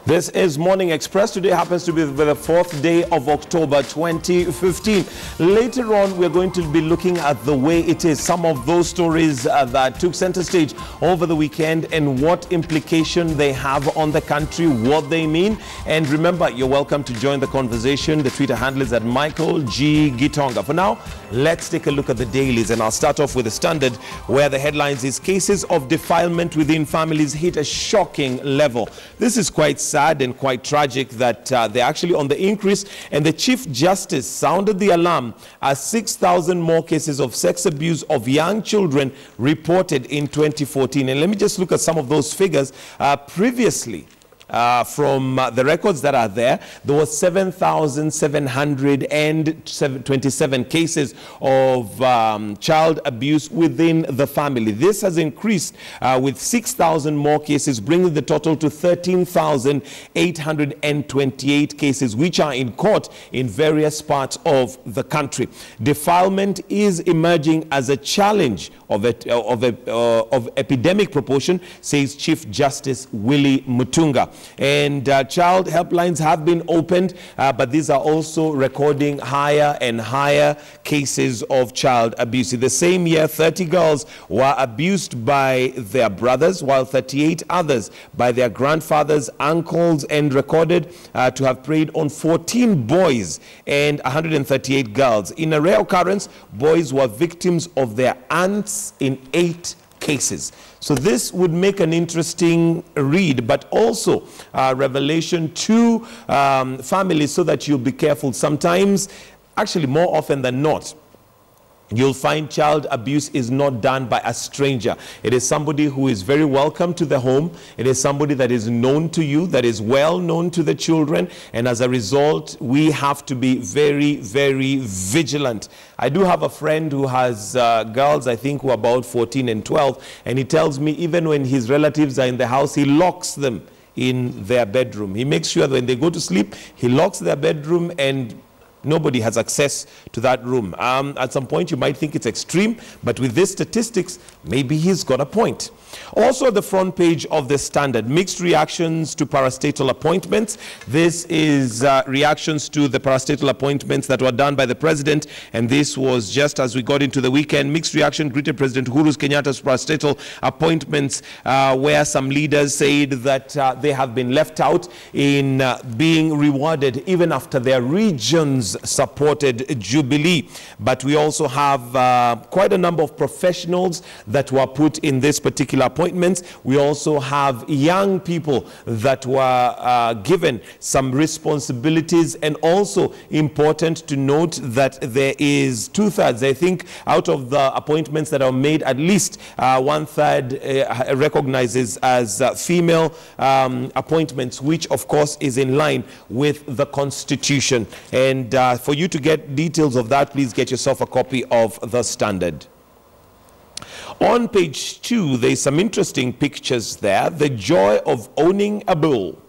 This is Morning Express. Today happens to be the 4th day of October 2015. Later on, we're going to be looking at the way it is, some of those stories that took center stage over the weekend and what implication they have on the country, what they mean. And remember, you're welcome to join the conversation. The Twitter handle is at Michael G. Gitonga. For now, let's take a look at the dailies, and I'll start off with the Standard, where the headlines is cases of defilement within families hit a shocking level. This is quite sad and quite tragic that they're actually on the increase, and the Chief Justice sounded the alarm as 6,000 more cases of sex abuse of young children reported in 2014. And let me just look at some of those figures. Previously, from the records that are there was 7,727 cases of child abuse within the family. This has increased with 6,000 more cases, bringing the total to 13,828 cases, which are in court in various parts of the country. Defilement is emerging as a challenge of epidemic proportion, says Chief Justice Willie Mutunga. And child helplines have been opened, but these are also recording higher and higher cases of child abuse. In the same year, 30 girls were abused by their brothers, while 38 others by their grandfathers, uncles, and recorded to have preyed on 14 boys and 138 girls. In a rare occurrence, boys were victims of their aunts in 8 cases. So this would make an interesting read, but also revelation to families, so that you'll be careful. Sometimes, actually more often than not, you'll find child abuse is not done by a stranger. It is somebody who is very welcome to the home. It is somebody that is known to you, that is well known to the children. And as a result, we have to be very, very vigilant. I do have a friend who has girls, I think, who are about 14 and 12. And he tells me even when his relatives are in the house, he locks them in their bedroom. He makes sure that when they go to sleep, he locks their bedroom and nobody has access to that room. At some point, you might think it's extreme, but with these statistics, maybe he's got a point. Also at the front page of the Standard, mixed reactions to parastatal appointments. This is reactions to the parastatal appointments that were done by the president, and this was just as we got into the weekend. Mixed reaction greeted President Uhuru Kenyatta's parastatal appointments, where some leaders said that they have been left out in being rewarded even after their regions supported Jubilee. But we also have quite a number of professionals that were put in this particular appointments. We also have young people that were given some responsibilities, and also important to note that there is 2/3, I think, out of the appointments that are made, at least 1/3 recognizes as female appointments, which of course is in line with the Constitution. And for you to get details of that, please get yourself a copy of the Standard. On page 2, there's some interesting pictures there. The joy of owning a bull.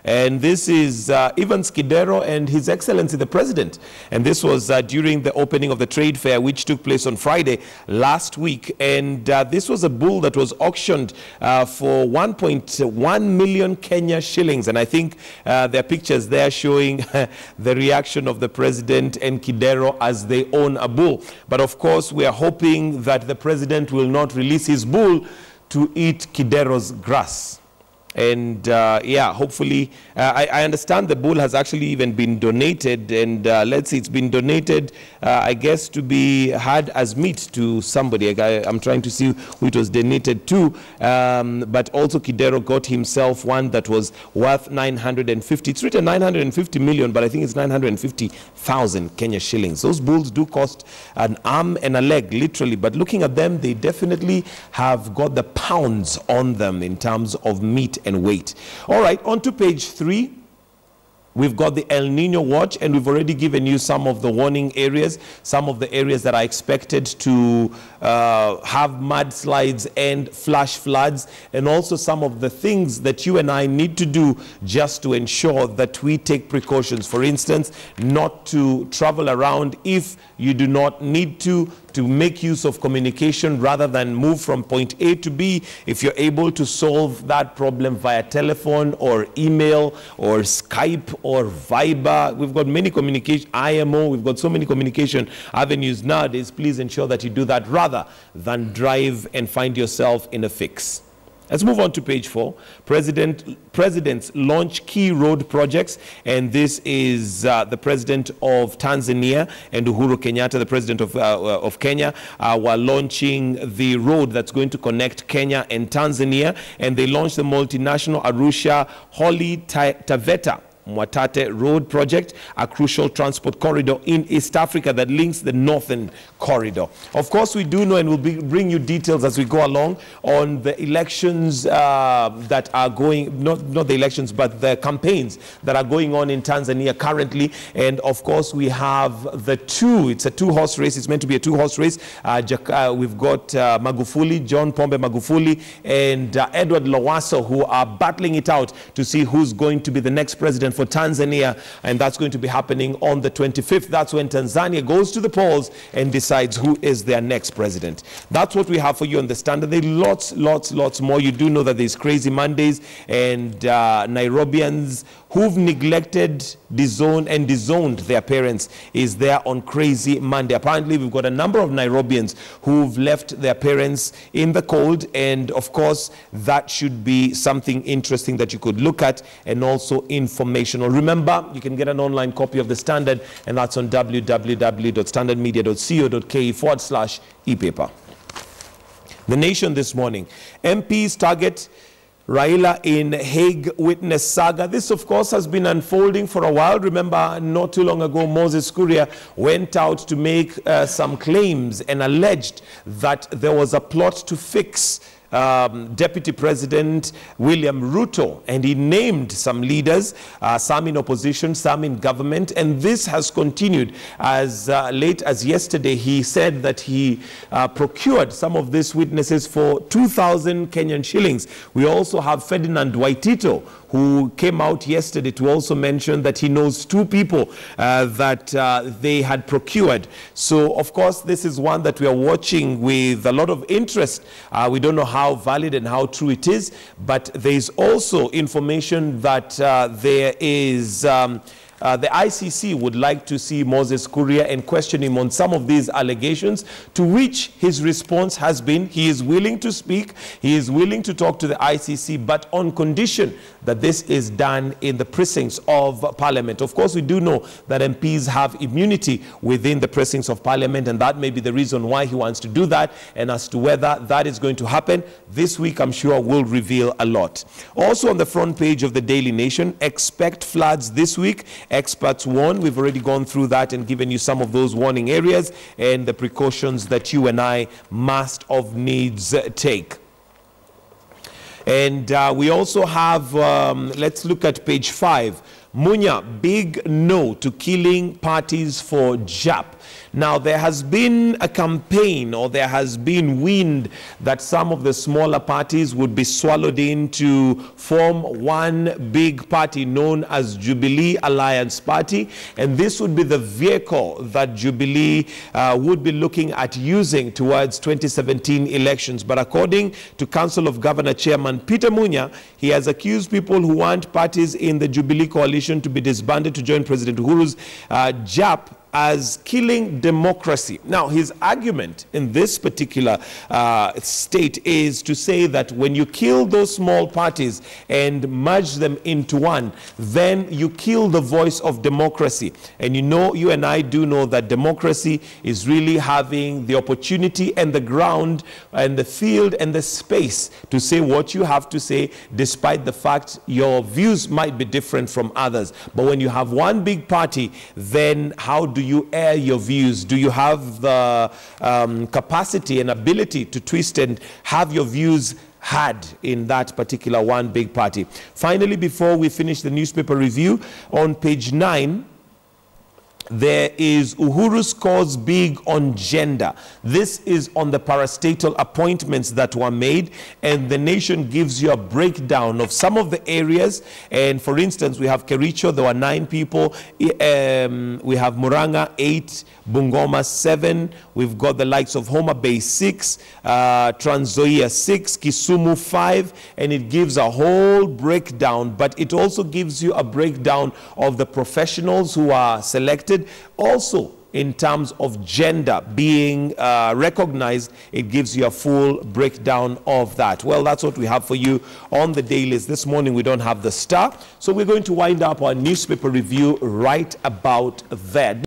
And this is Evans Kidero and His Excellency the President. And this was during the opening of the trade fair, which took place on Friday last week. And this was a bull that was auctioned for 1.1 million Kenya shillings. And I think there are pictures there showing the reaction of the President and Kidero as they own a bull. But of course, we are hoping that the President will not release his bull to eat Kidero's grass. And yeah, hopefully, I understand the bull has actually even been donated, and let's see, it's been donated, I guess, to be had as meat to somebody. I'm trying to see who it was donated to, but also Kidero got himself one that was worth 950. It's written 950 million, but I think it's 950,000 Kenya shillings. Those bulls do cost an arm and a leg, literally, but looking at them, they definitely have got the pounds on them in terms of meat and weight. All right, on to page 3. We've got the El Nino watch, and we've already given you some of the warning areas, some of the areas that are expected to have mudslides and flash floods, and also some of the things that you and I need to do just to ensure that we take precautions. For instance, not to travel around if you do not need to to make use of communication rather than move from point A to B. If you're able to solve that problem via telephone or email or Skype or Viber, we've got many communication, IMO, we've got so many communication avenues nowadays. Please ensure that you do that rather than drive and find yourself in a fix. Let's move on to page 4. Presidents launch key road projects, and this is the president of Tanzania and Uhuru Kenyatta, the president of Kenya, were launching the road that's going to connect Kenya and Tanzania, and they launched the multinational Arusha Holy Taveta Mwatate Road Project, a crucial transport corridor in East Africa that links the northern corridor. Of course, we do know, and we'll bring you details as we go along on the elections that are going, not the elections, but the campaigns that are going on in Tanzania currently. And of course, we have it's a two-horse race. It's meant to be a two-horse race. We've got Magufuli, John Pombe Magufuli, and Edward Lowassa, who are battling it out to see who's going to be the next president for Tanzania, and that's going to be happening on the 25th. That's when Tanzania goes to the polls and decides who is their next president. That's what we have for you on the Standard. There are lots more. You do know that there's Crazy Mondays, and Nairobians who've neglected, disowned their parents is there on Crazy Monday. Apparently, we've got a number of Nairobians who've left their parents in the cold, and of course, that should be something interesting that you could look at and also informational. Remember, you can get an online copy of the Standard, and that's on www.standardmedia.co.ke/e-paper. The Nation this morning. MPs target Raila in Hague witness saga. This, of course, has been unfolding for a while. Remember, not too long ago, Moses Kuria went out to make some claims and alleged that there was a plot to fix Deputy President William Ruto, and he named some leaders, some in opposition, some in government, and this has continued. As late as yesterday, he said that he procured some of these witnesses for 2,000 Kenyan shillings. We also have Ferdinand Waitito, who came out yesterday to also mention that he knows 2 people that they had procured. So, of course, this is one that we are watching with a lot of interest. We don't know how valid and how true it is, but there is also information that there is the ICC would like to see Moses Kuria and question him on some of these allegations, to which his response has been he is willing to speak, he is willing to talk to the ICC, but on condition that this is done in the precincts of Parliament. Of course, we do know that MPs have immunity within the precincts of Parliament, and that may be the reason why he wants to do that. And as to whether that is going to happen, this week I'm sure will reveal a lot. Also on the front page of the Daily Nation, expect floods this week. Experts warn. We've already gone through that and given you some of those warning areas and the precautions that you and I must of needs take. And we also have, let's look at page 5. Munya, big no to killing parties for JAP. Now, there has been a campaign, or there has been wind that some of the smaller parties would be swallowed in to form one big party known as Jubilee Alliance Party. And this would be the vehicle that Jubilee would be looking at using towards 2017 elections. But according to Council of Governor Chairman Peter Munya, he has accused people who want parties in the Jubilee coalition to be disbanded to join President Uhuru's JAP as killing democracy. Now, his argument in this particular state is to say that when you kill those small parties and merge them into one, then you kill the voice of democracy. And you know, you and I do know that democracy is really having the opportunity and the ground and the field and the space to say what you have to say, despite the fact your views might be different from others. But when you have one big party, then how do you air your views? Do you have the capacity and ability to twist and have your views had in that particular one big party? Finally, before we finish the newspaper review, on page 9, There is Uhuru scores big on gender. This is on the parastatal appointments that were made, and the Nation gives you a breakdown of some of the areas. And for instance, we have Kericho, there were 9 people. We have Muranga 8, Bungoma 7. We've got the likes of Homa Bay 6, Trans Nzoia 6, Kisumu 5, and it gives a whole breakdown, but it also gives you a breakdown of the professionals who are selected. Also, in terms of gender being recognized, it gives you a full breakdown of that. Well, that's what we have for you on the dailies. This morning we don't have the Star, so we're going to wind up our newspaper review right about then.